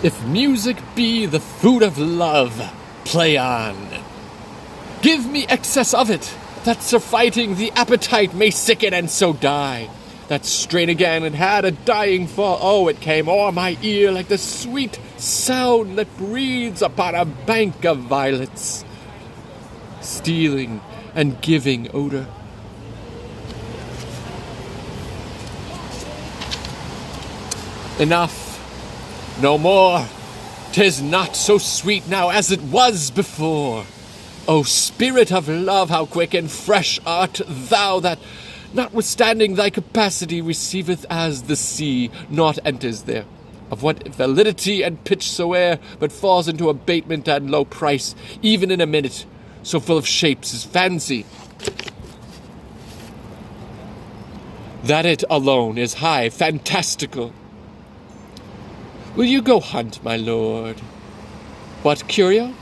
If music be the food of love, play on. Give me excess of it, that surfeiting the appetite may sicken and so die. That strain again it had a dying fall. Oh, it came o'er my ear like the sweet sound that breathes upon a bank of violets, stealing and giving odor. Enough. No more. 'Tis not so sweet now as it was before. O spirit of love, how quick and fresh art thou, that, notwithstanding thy capacity, receiveth as the sea, naught enters there, of what validity and pitch soe'er, but falls into abatement and low price, even in a minute, so full of shapes is fancy, that it alone is high fantastical. Will you go hunt, my lord? What curio?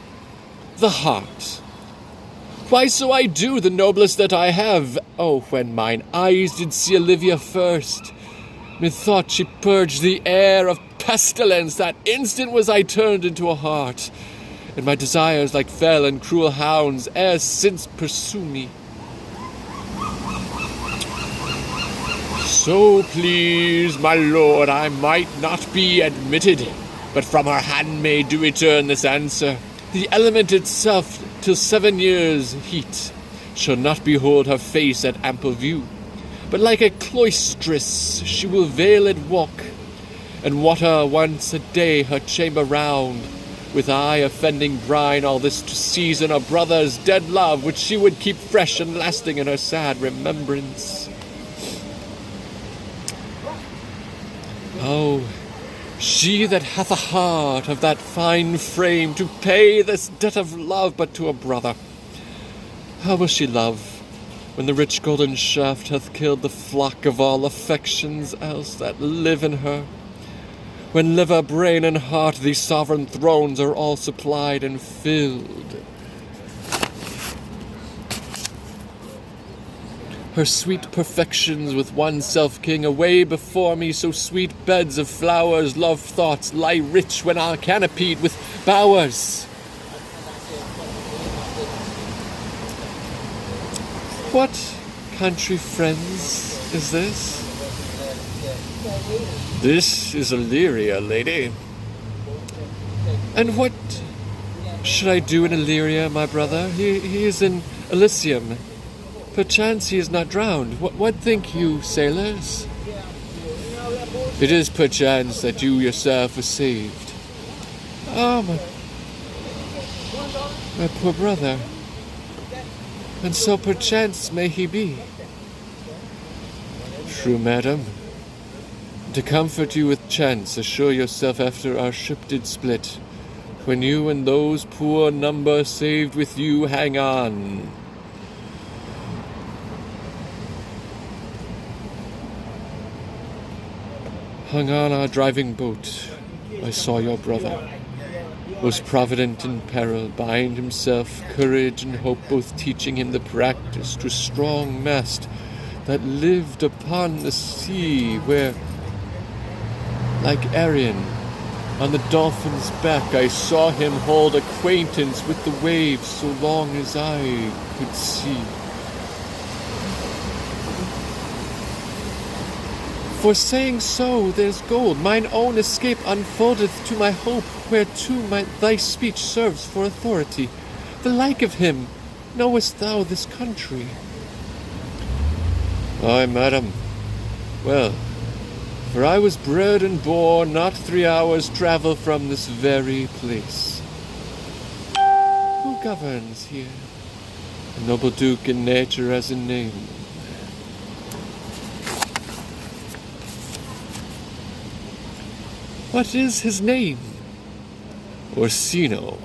The heart. Why, so I do, the noblest that I have. Oh, when mine eyes did see Olivia first, methought she purged the air of pestilence. That instant was I turned into a hart, and my desires, like fell and cruel hounds, ere since pursue me. So please, my lord, I might not be admitted, but from her handmaid do return this answer. The element itself, till 7 years' heat, shall not behold her face at ample view, but like a cloistress she will veiled walk, and water once a day her chamber round, with eye offending brine, all this to season a brother's dead love, which she would keep fresh and lasting in her sad remembrance. Oh, she that hath a heart of that fine frame, to pay this debt of love but to a brother. How will she love, when the rich golden shaft hath killed the flock of all affections else that live in her? When liver, brain, and heart, these sovereign thrones, are all supplied and filled. Her sweet perfections with one self-king away before me, so sweet beds of flowers, love thoughts, lie rich when are canopied with bowers. What country, friends, is this? This is Illyria, lady. And what should I do in Illyria, my brother? He is in Elysium. Perchance he is not drowned. What think you, sailors? It is perchance that you yourself are saved. Ah, my poor brother. And so perchance may he be. True, madam. To comfort you with chance, assure yourself after our ship did split, when you and those poor number saved with you hang on. Hung on our driving boat, I saw your brother, was provident in peril, bind himself, courage and hope, both teaching him the practice to strong mast that lived upon the sea, where, like Arion, on the dolphin's back, I saw him hold acquaintance with the waves so long as I could see. For saying so, there's gold. Mine own escape unfoldeth to my hope, whereto thy speech serves for authority. The like of him, knowest thou this country? Aye, madam. Well, for I was bred and born not 3 hours' travel from this very place. Who governs here? A noble duke in nature as in name. What is his name? Orsino.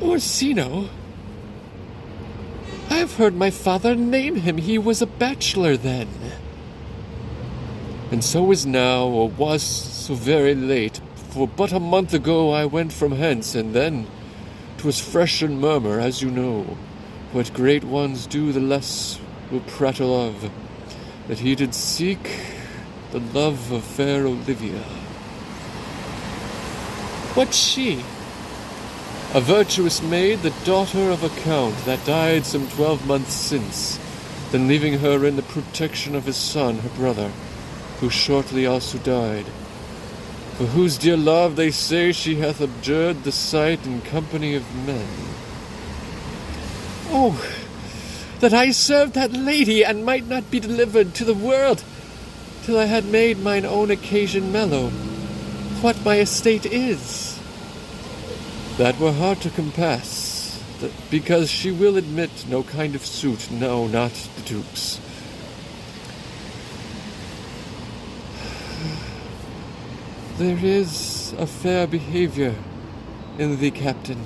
Orsino? I have heard my father name him. He was a bachelor then. And so is now, or was so very late. For but a month ago I went from hence, and then 'twas fresh and murmur, as you know. What great ones do, the less will prattle of, that he did seek the love of fair Olivia. What's she? A virtuous maid, the daughter of a count, that died some 12 months since, then leaving her in the protection of his son, her brother, who shortly also died. For whose dear love, they say, she hath abjured the sight and company of men. Oh, that I served that lady, and might not be delivered to the world, till I had made mine own occasion mellow, what my estate is. That were hard to compass, because she will admit no kind of suit, no, not the Duke's. There is a fair behaviour in thee, Captain,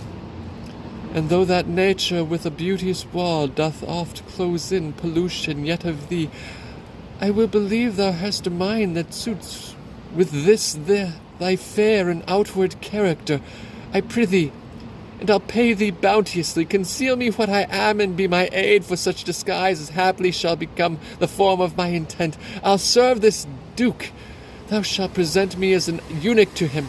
and though that nature with a beauteous wall doth oft close in pollution, yet of thee I will believe thou hast a mind that suits with this thy fair and outward character. I prithee, and I'll pay thee bounteously, conceal me what I am, and be my aid for such disguise as haply shall become the form of my intent. I'll serve this Duke. Thou shalt present me as an eunuch to him.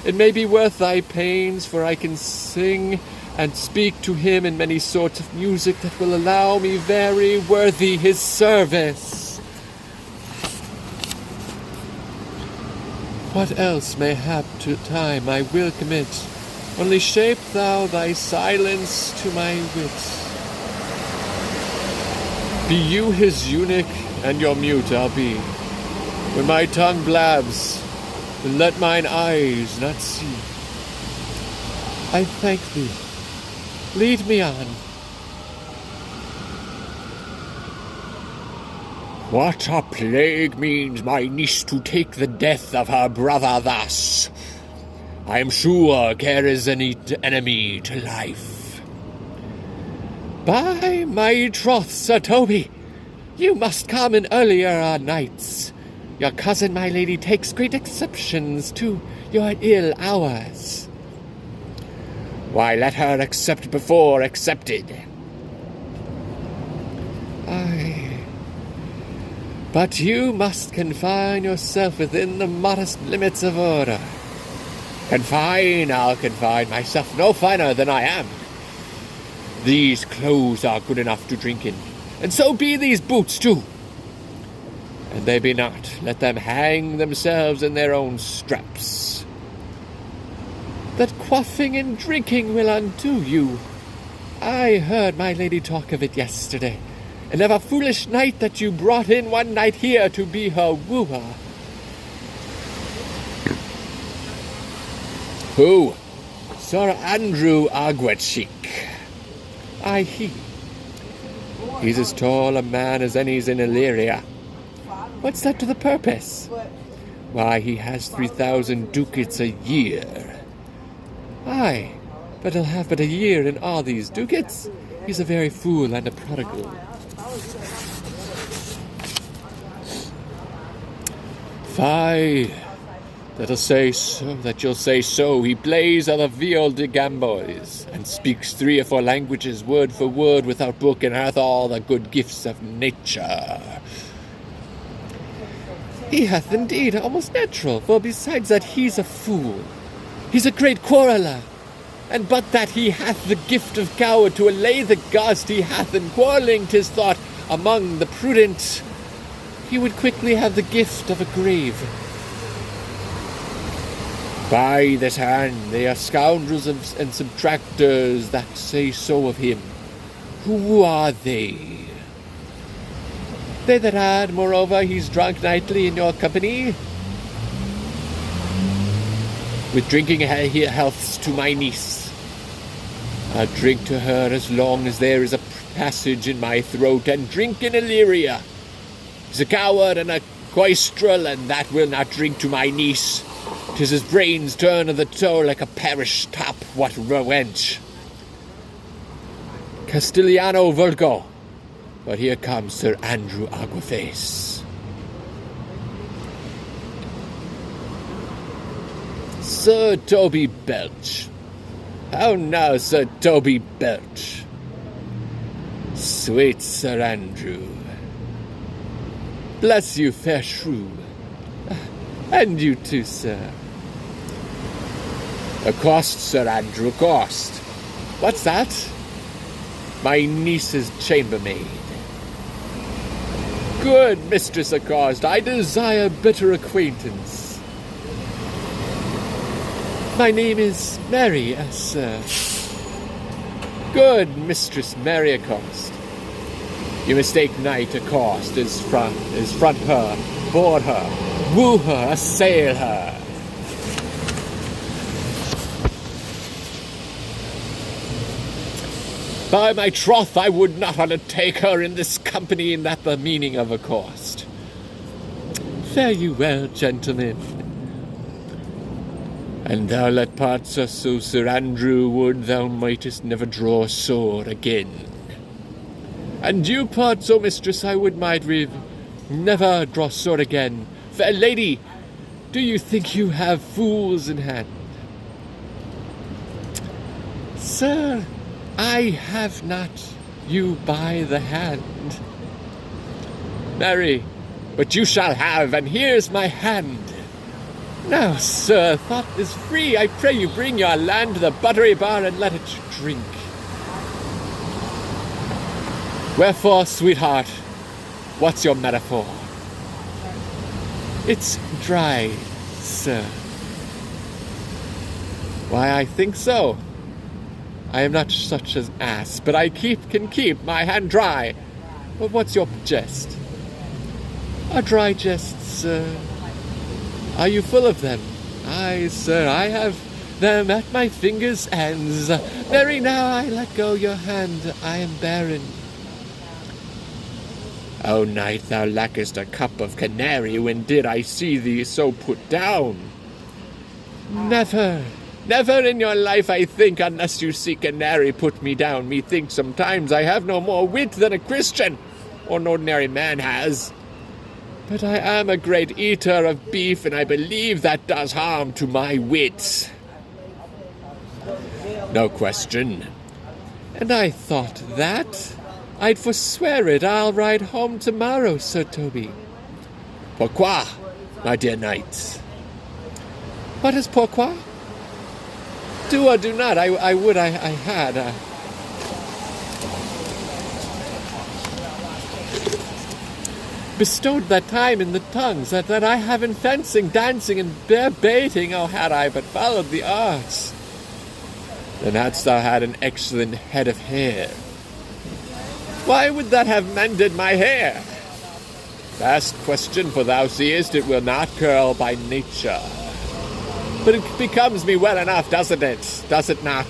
It may be worth thy pains, for I can sing and speak to him in many sorts of music that will allow me very worthy his service. What else mayhap to time I will commit, only shape thou thy silence to my wit. Be you his eunuch, and your mute I'll be. When my tongue blabs, then let mine eyes not see. I thank thee. Lead me on. What a plague means my niece to take the death of her brother thus? I am sure care is an enemy to life. By my troth, Sir Toby, you must come in earlier nights. Your cousin, my lady, takes great exceptions to your ill hours. Why, let her accept before accepted. Aye. But you must confine yourself within the modest limits of order. Confine, I'll confine myself no finer than I am. These clothes are good enough to drink in, and so be these boots too. And they be not, let them hang themselves in their own straps. That quaffing and drinking will undo you. I heard my lady talk of it yesterday, and of a foolish knight that you brought in one night here to be her wooer. Who? Sir Andrew Aguachick. Aye, he. He's as tall a man as any's in Illyria. What's that to the purpose? Why, he has 3,000 ducats a year. Aye, but he'll have but a year in all these ducats. He's a very fool and a prodigal. Fie, that you'll say so. He plays on the viol de gamboys, and speaks 3 or 4 languages word for word without book, and hath all the good gifts of nature. He hath indeed, almost natural, for besides that he's a fool. He's a great quarreller, and but that he hath the gift of coward to allay the gust he hath in quarrelling, 'tis thought, among the prudent, he would quickly have the gift of a grave. By this hand, they are scoundrels and subtractors that say so of him. Who are they? They that add, moreover, he's drunk nightly in your company. With drinking healths to my niece. I'll drink to her as long as there is a passage in my throat, and drink in Illyria. He's a coward and a coistrel, and that will not drink to my niece. 'Tis his brains turn of the toe like a parish top, what wench. Castiliano Vulgo. But here comes Sir Andrew Aguaface. Sir Toby Belch. How now, Sir Toby Belch? Sweet Sir Andrew. Bless you, fair shrew. And you too, sir. Accost, Sir Andrew, accost. What's that? My niece's chambermaid. Good, Mistress Accost, I desire better acquaintance. My name is Mary, sir. Good, Mistress Mary Accost. You mistake knight Accost is front her, board her, woo her, assail her. By my troth, I would not undertake her in this company, in that the meaning of accost. Fare you well, gentlemen. And thou let parts us so, Sir Andrew, would thou mightest never draw a sword again. And you part so, mistress, I would might never draw sword again. Fair lady, do you think you have fools in hand? Sir, I have not you by the hand. Marry, but you shall have, and here's my hand. Now, sir, thought is free. I pray you bring your land to the buttery bar and let it drink. Wherefore, sweetheart, what's your metaphor? It's dry, sir. Why, I think so. I am not such an ass, but I can keep my hand dry. But what's your jest? A dry jest, sir. Are you full of them? Aye, sir, I have them at my fingers' ends. Mary, now I let go your hand, I am barren. O knight, thou lackest a cup of canary, when did I see thee so put down? Never. Never in your life, I think, unless you see canary put me down. Methinks sometimes I have no more wit than a Christian, or an ordinary man has. But I am a great eater of beef, and I believe that does harm to my wits. No question. And I thought that. I'd forswear it. I'll ride home tomorrow, Sir Toby. Pourquoi, my dear knight? What is pourquoi? Do or do not, I would I had. Bestowed that time in the tongues that I have in fencing, dancing, and bear baiting. Oh, had I but followed the arts. Then hadst thou had an excellent head of hair. Why would that have mended my hair? Vast question, for thou seest it will not curl by nature. But it becomes me well enough, doesn't it? Does it not?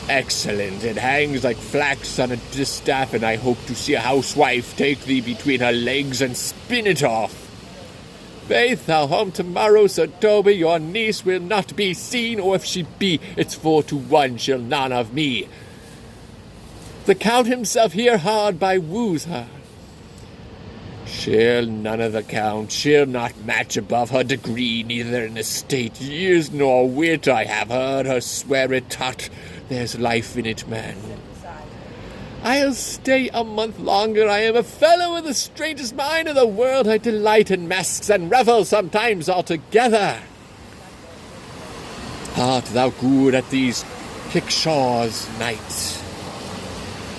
Excellent. It hangs like flax on a distaff, and I hope to see a housewife take thee between her legs and spin it off. Faith, thou home tomorrow, Sir Toby, your niece will not be seen, or if she be, it's 4-1, she'll none of me. The Count himself here hard by woos her. She'll none of the Count, she'll not match above her degree, neither in estate, years, nor wit. I have heard her swear it, tut, there's life in it, man. I'll stay a month longer. I am a fellow with the straightest mind in the world. I delight in masks and revel sometimes altogether. Art thou good at these kickshaws, knight?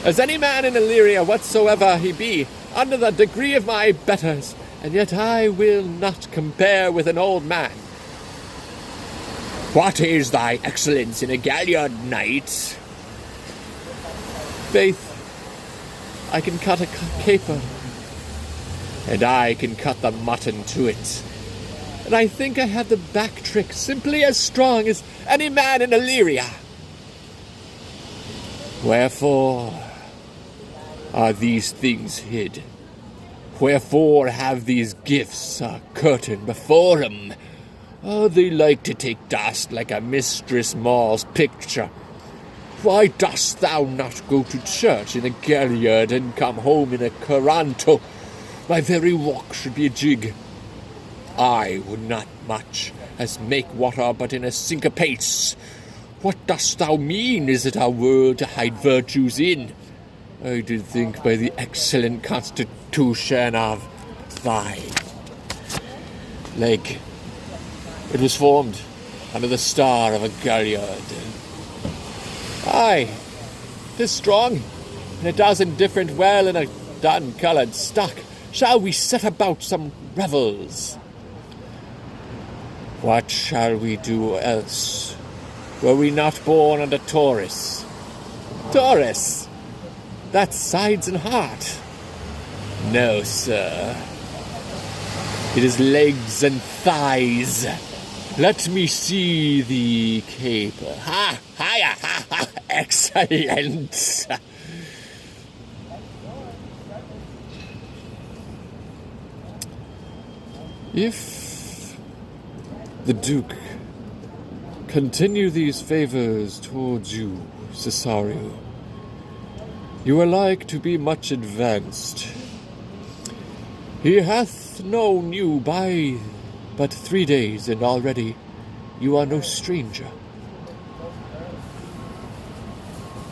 As any man in Illyria, whatsoever he be, under the degree of my betters, and yet I will not compare with an old man. What is thy excellence in a galliard, knight? Faith, I can cut a caper, and I can cut the mutton to it. And I think I have the back trick simply as strong as any man in Illyria. Wherefore are these things hid? Wherefore have these gifts a curtain before 'em? Oh, they like to take dust like a Mistress Maule's picture. Why dost thou not go to church in a galliard and come home in a coranto? My very walk should be a jig. I would not much as make water but in a syncopates. What dost thou mean? Is it our world to hide virtues in? I did think by the excellent constitution of thy leg, it was formed under the star of a galliard. Aye, 'tis strong, and a dozen different well in a dun-coloured stock. Shall we set about some revels? What shall we do else? Were we not born under Taurus? Taurus? That's sides and heart. No, sir. It is legs and thighs. Let me see the caper. Ha! Ha! Ha! Ha! Excellent! If the Duke continue these favors towards you, Cesario, you are like to be much advanced. He hath known you by but 3 days, and already you are no stranger.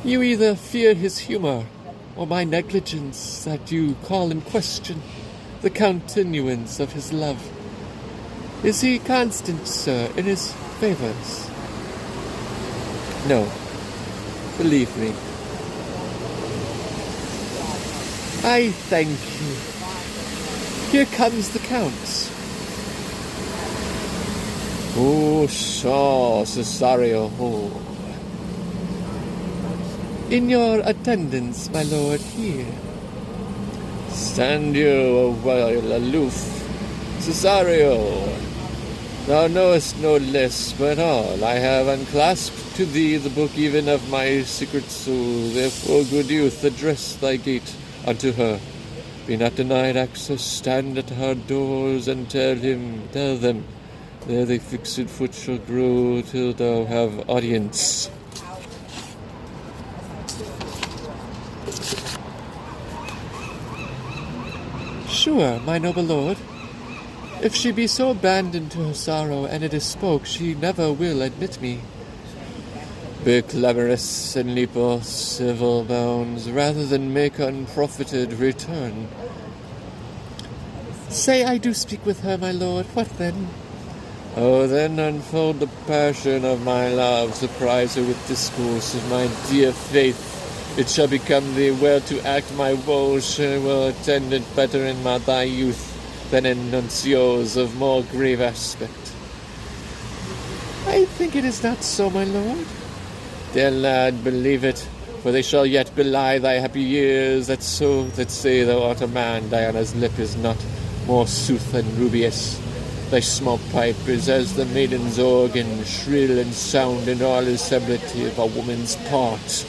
You either fear his humor, or my negligence that you call in question the continuance of his love. Is he constant, sir, in his favors? No, believe me. I thank you. Here comes the Count. Oh, so, Cesario. Oh. In your attendance, my lord, here. Stand you a while aloof, Cesario. Thou knowest no less but all. I have unclasped to thee the book even of my secret soul. Therefore, good youth, address thy gate unto her. Be not denied access, stand at her doors, and tell them, there thy fixed foot shall grow till thou have audience. Sure, my noble lord. If she be so abandoned to her sorrow, and it is spoke, she never will admit me. Be cleverest and leap o'er civil bounds, rather than make unprofited return. Say I do speak with her, my lord, what then? Oh, then unfold the passion of my love, surprise her with discourse of my dear faith. It shall become thee well to act my woes, she will attend it better in thy youth than in nuncios of more grave aspect. I think it is not so, my lord. Dear lad, believe it, for they shall yet belie thy happy years that say thou art a man. Diana's lip is not more sooth than Rubius. Thy small pipe is as the maiden's organ, shrill and sound in all assembly of a woman's part.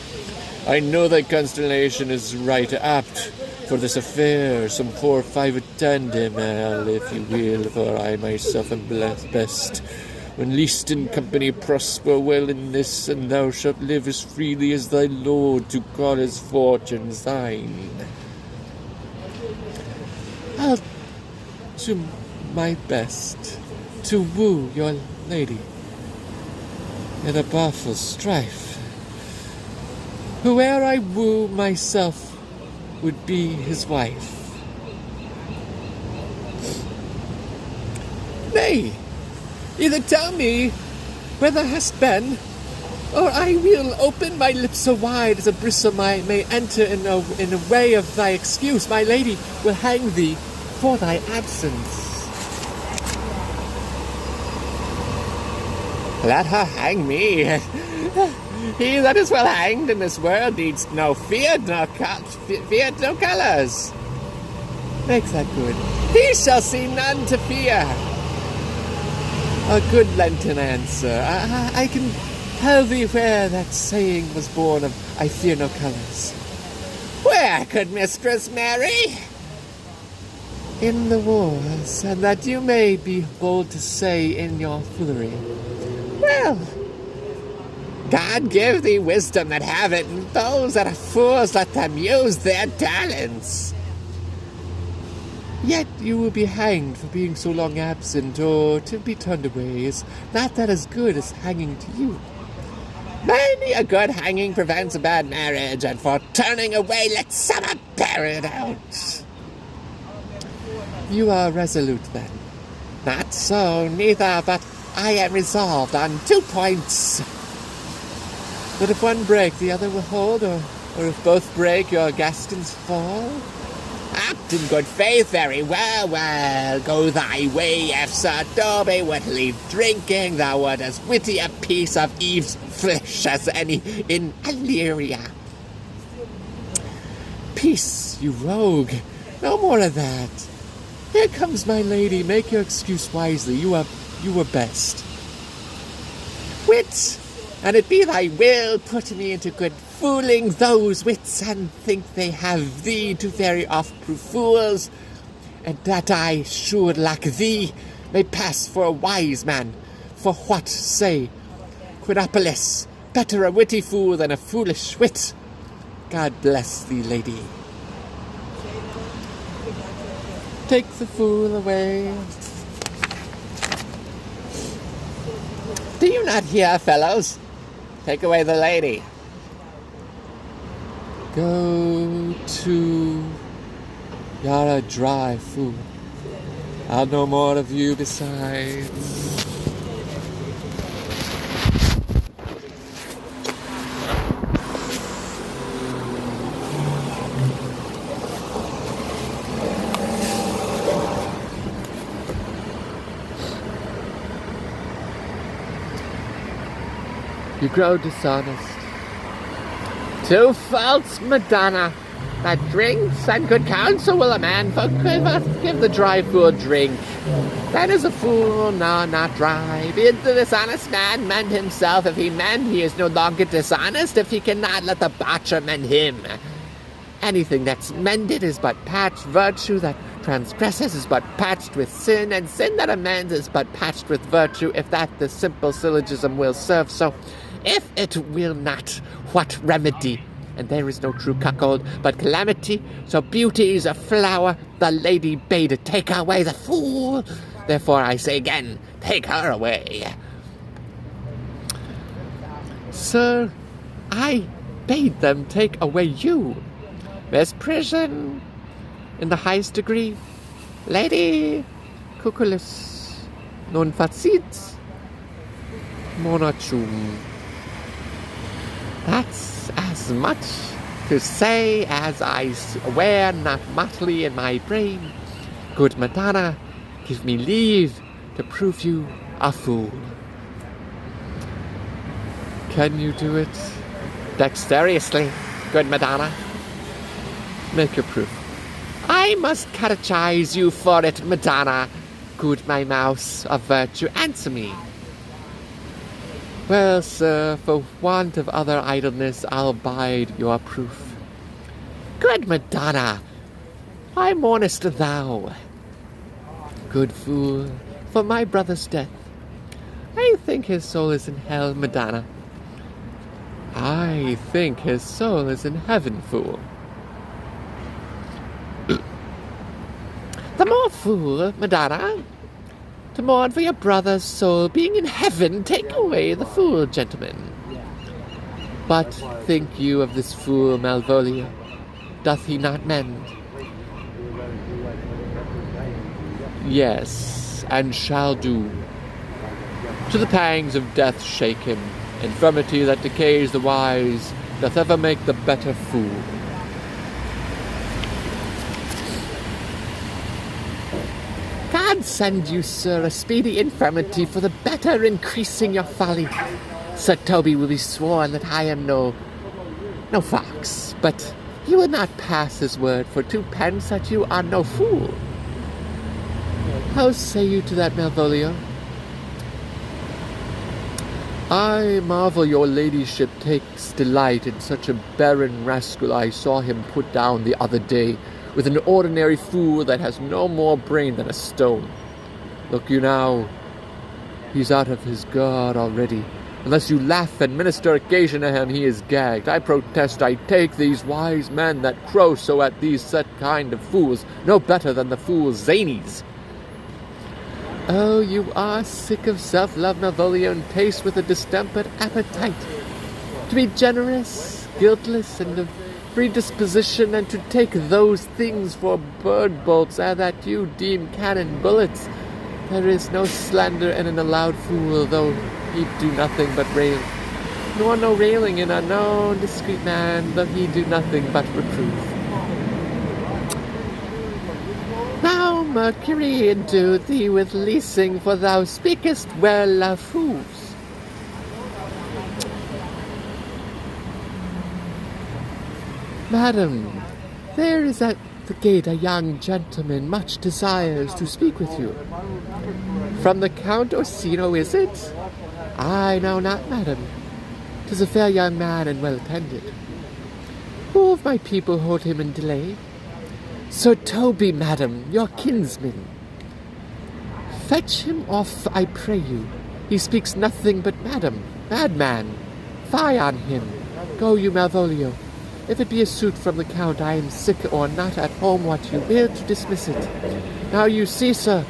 I know thy constellation is right apt for this affair. Some 4 or 5 attend him, if you will, for I myself am best. When least in company, prosper well in this, and thou shalt live as freely as thy lord, to call his fortunes thine. I'll do my best to woo your lady in a baffled strife. Whoe'er I woo myself would be his wife. Nay, either tell me where thou hast been, or I will open my lips so wide as a bristle may enter in a way of thy excuse. My lady will hang thee for thy absence. Let her hang me. He that is well hanged in this world needs no feared, no colours. Makes that good. He shall see none to fear. A good Lenten answer. I can tell thee where that saying was born of I fear no colours. Where could Mistress Mary? In the wars, and that you may be bold to say in your foolery. Well, God give thee wisdom that have it, and those that are fools let them use their talents. Yet you will be hanged for being so long absent, or to be turned away is not that as good as hanging to you. Many a good hanging prevents a bad marriage, and for turning away let summer bear it out. You are resolute then. Not so, neither, but I am resolved on 2 points. But if one break, the other will hold, or if both break, your Gastons fall? Apt in good faith, very well, well. Go thy way, if Sir Dobie would leave drinking, thou wert as witty a piece of Eve's flesh as any in Illyria. Peace, you rogue. No more of that. Here comes my lady. Make your excuse wisely. You were best. Wit, and it be thy will, put me into good fooling those wits, and think they have thee to very oft-prove fools, and that I should, like thee, may pass for a wise man. For what, say, Quiropolis, better a witty fool than a foolish wit. God bless thee, lady. Take the fool away. Do you not hear, fellows? Take away the lady. Go to... You're a dry fool. I'll know more of you besides. You grow dishonest. 2 faults, Madonna. That drinks and good counsel will a man give the dry fool drink. Then is a fool, no, not dry. Bid the dishonest man mend himself. If he mend, he is no longer dishonest. If he cannot, let the botcher mend him. Anything that's mended is but patched. Virtue that transgresses is but patched with sin, and sin that amends is but patched with virtue, if that the simple syllogism will serve so. If it will not, what remedy? And there is no true cuckold, but calamity. So beauty is a flower. The lady bade take away the fool. Therefore I say again, take her away. Sir, I bade them take away you. There's prison in the highest degree. Lady Cuculus non facit monachum. That's as much to say as I swear not motley in my brain. Good Madonna, give me leave to prove you a fool. Can you do it? Dexterously, good Madonna. Make your proof. I must catechize you for it, Madonna. Good my mouse of virtue, answer me. Well, sir, for want of other idleness, I'll bide your proof. Good Madonna, why mournest thou? Good fool, for my brother's death. I think his soul is in hell, Madonna. I think his soul is in heaven, fool. The more fool, Madonna. To mourn for your brother's soul being in heaven, take away the fool, gentlemen. But think you of this fool, Malvolio? Doth he not mend? Yes, and shall do. To the pangs of death shake him. Infirmity that decays the wise doth ever make the better fool. God send you, sir, a speedy infirmity for the better increasing your folly. Sir Toby will be sworn that I am no fox, but he will not pass his word for 2 pence that you are no fool. How say you to that, Malvolio? I marvel your ladyship takes delight in such a barren rascal I saw him put down the other day, with an ordinary fool that has no more brain than a stone. Look you now, he's out of his guard already. Unless you laugh and minister occasion to him, he is gagged. I protest I take these wise men that crow so at these set kind of fools no better than the fools zanies. Oh, you are sick of self-love, Malvolio, and taste with a distempered appetite. To be generous, guiltless, and of free disposition, and to take those things for bird bolts that you deem cannon bullets. There is no slander in an allowed fool, though he do nothing but rail. Nor no railing in a known discreet man, though he do nothing but reprove. Now Mercury endue thee with leasing, for thou speakest well of fools. Madam, there is at the gate a young gentleman much desires to speak with you. From the Count Orsino, is it? I know not, madam. 'Tis a fair young man and well tended. Who of my people hold him in delay? Sir Toby, madam, your kinsman. Fetch him off, I pray you. He speaks nothing but madam, madman. Fie on him. Go you, Malvolio. If it be a suit from the Count, I am sick or not at home, what you will to dismiss it. Now you see, sir,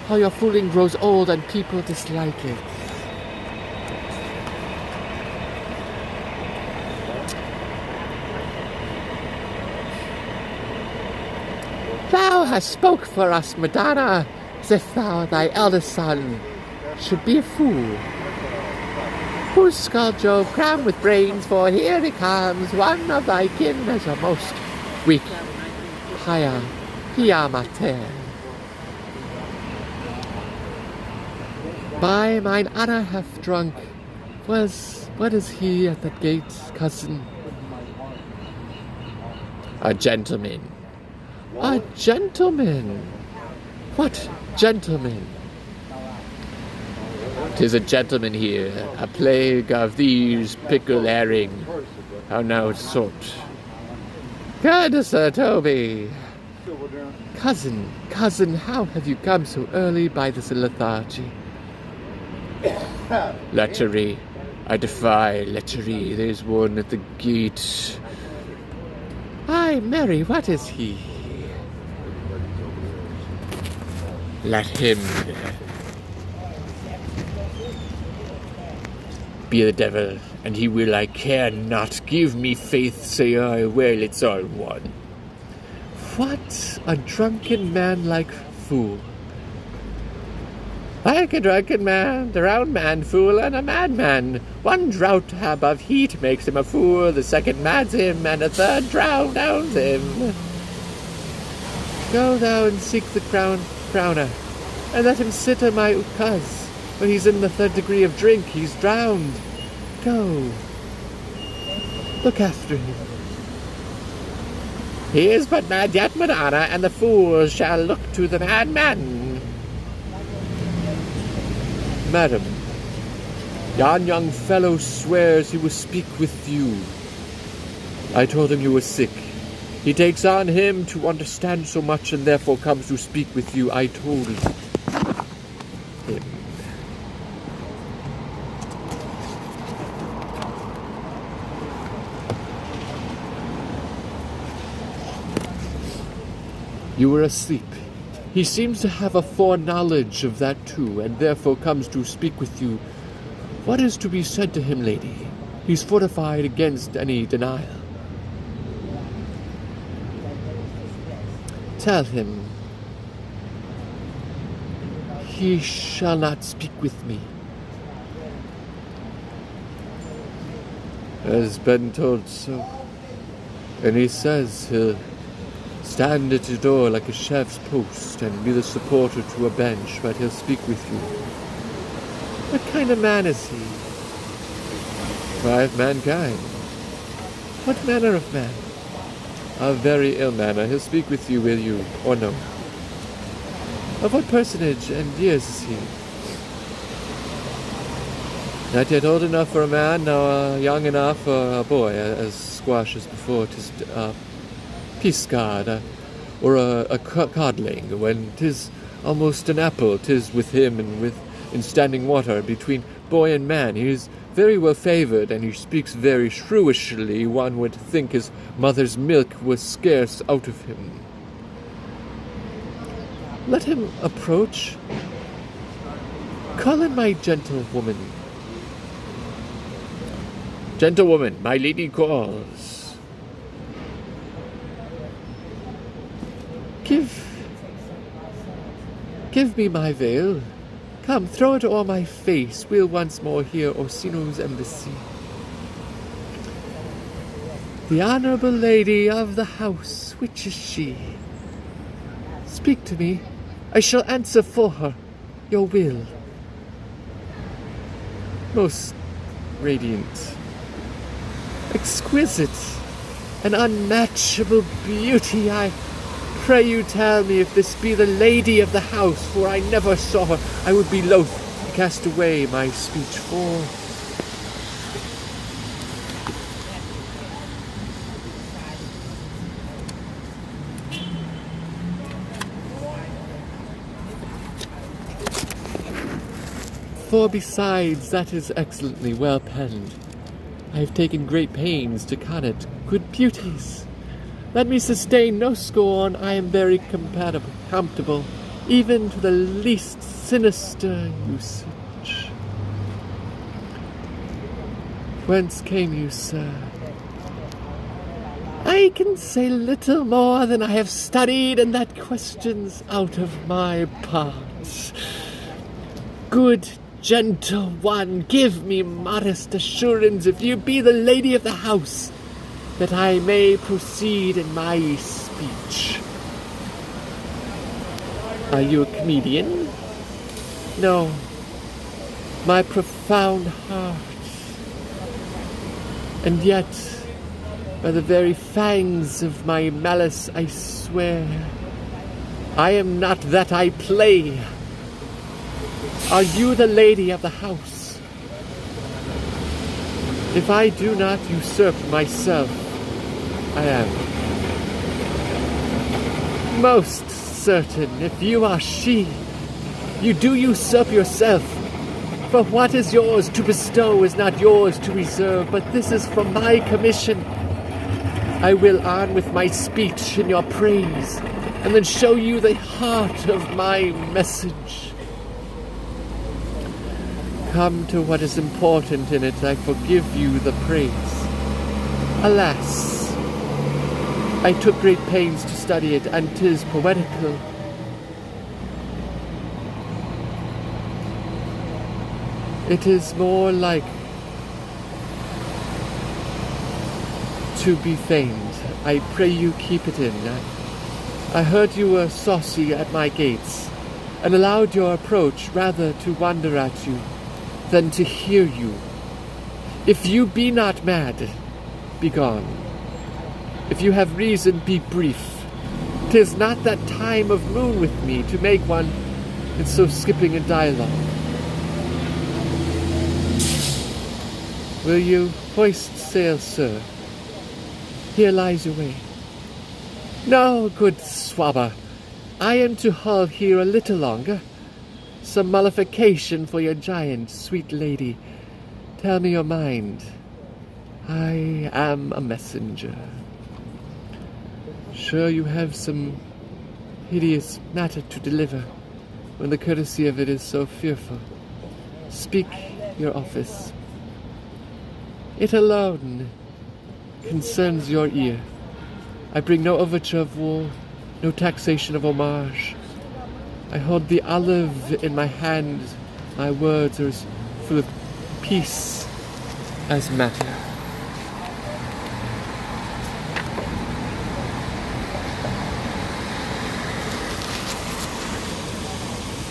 how your fooling grows old and people dislike it. Thou hast spoke for us, Madonna, as if thou, thy eldest son, should be a fool. Whose skull Jove cram with brains, for here he comes, one of thy kin as a most weak pia mater. By mine honor half drunk, what is he at that gate, cousin? A gentleman. A gentleman? What gentleman? 'Tis a gentleman here, a plague of these pickle herring. How now sort? Good, Sir Toby. Cousin, how have you come so early by this lethargy? Lechery. I defy lechery. There's one at the gate. Ay, Mary, what is he? Let him be the devil, and he will, I care not, give me faith, say I, well, it's all one. What a drunken man like fool. Like a drunken man, drowned man, fool, and a madman. One draught of heat makes him a fool, the second mads him, and a third drowns him. Go thou and seek the crowner, and let him sit on my ukaz. When he's in the third degree of drink, he's drowned. Go. Look after him. He is but mad yet, Madonna, and the fool shall look to the madman. Madam, yon young fellow swears he will speak with you. I told him you were sick. He takes on him to understand so much and therefore comes to speak with you. I told him. You were asleep. He seems to have a foreknowledge of that too, and therefore comes to speak with you. What is to be said to him, lady? He's fortified against any denial. Tell him he shall not speak with me. Has been told so. And he says he'll stand at your door like a chef's post and be the supporter to a bench, but he'll speak with you. What kind of man is he? Try of mankind. What manner of man? A very ill manner. He'll speak with you, will you, or no? Of what personage and years is he? Not yet old enough for a man, nor young enough for a boy, as squashes before. 'Tis Peascod, or a codling. When 'tis almost an apple, 'tis with him and in standing water between boy and man. He is very well favored, and he speaks very shrewishly. One would think his mother's milk was scarce out of him. Let him approach. Call in my gentlewoman. Gentlewoman, my lady calls. Give me my veil. Come, throw it o'er my face. We'll once more hear Orsino's embassy. The honourable lady of the house, which is she? Speak to me. I shall answer for her. Your will. Most radiant, exquisite, and unmatchable beauty, I pray you tell me if this be the lady of the house, for I never saw her. I would be loath to cast away my speech for. For besides, that is excellently well penned. I have taken great pains to connet good beauties. Let me sustain no scorn. I am very comfortable, even to the least sinister usage. Whence came you, sir? I can say little more than I have studied, and that question's out of my parts. Good gentle one, give me modest assurance, if you be the lady of the house, that I may proceed in my speech. Are you a comedian? No. My profound heart. And yet, by the very fangs of my malice, I swear, I am not that I play. Are you the lady of the house? If I do not usurp myself, I am. Most certain, if you are she, you do usurp yourself. For what is yours to bestow is not yours to reserve, but this is from my commission. I will on with my speech in your praise, and then show you the heart of my message. Come to what is important in it, I forgive you the praise. Alas, I took great pains to study it, and 'tis poetical. It is more like to be feigned. I pray you keep it in. I heard you were saucy at my gates, and allowed your approach rather to wonder at you than to hear you. If you be not mad, be gone. If you have reason, be brief. 'Tis not that time of moon with me to make one in so skipping a dialogue. Will you hoist sail, sir? Here lies your way. No, good swabber, I am to hull here a little longer. Some mollification for your giant, sweet lady. Tell me your mind. I am a messenger. Sure you have some hideous matter to deliver, when the courtesy of it is so fearful. Speak your office. It alone concerns your ear. I bring no overture of war, no taxation of homage. I hold the olive in my hand. My words are as full of peace as matter.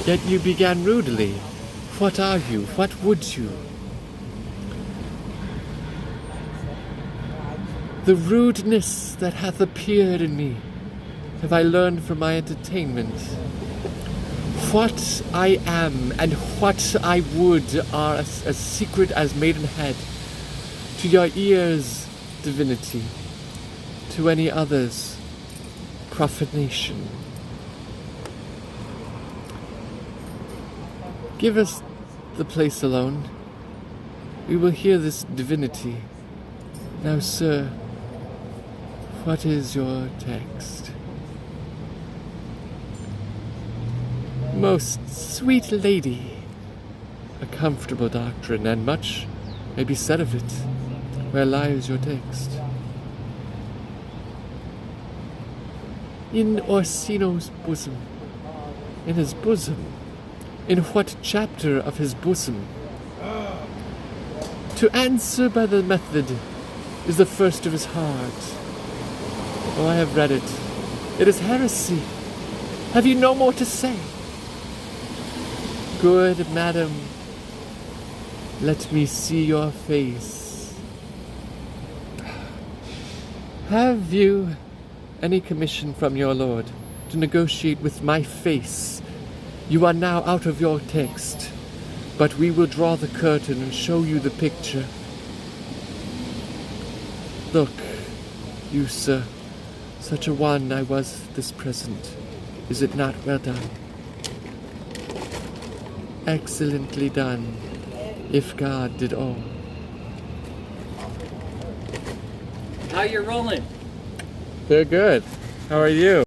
Yet you began rudely. What are you? What would you? The rudeness that hath appeared in me have I learned from my entertainment. What I am and what I would are as secret as maidenhead. To your ears, divinity. To any others, profanation. Give us the place alone. We will hear this divinity. Now, sir, what is your text? Most sweet lady, a comfortable doctrine, and much may be said of it. Where lies your text? In Orsino's bosom. In his bosom? In what chapter of his bosom? To answer by the method is the first of his heart. Oh, I have read it. It is heresy. Have you no more to say? Good madam, let me see your face. Have you any commission from your lord to negotiate with my face? You are now out of your text, but we will draw the curtain and show you the picture. Look, you, sir, such a one I was this present. Is it not well done? Excellently done, if God did all. How you rolling? They're good. How are you?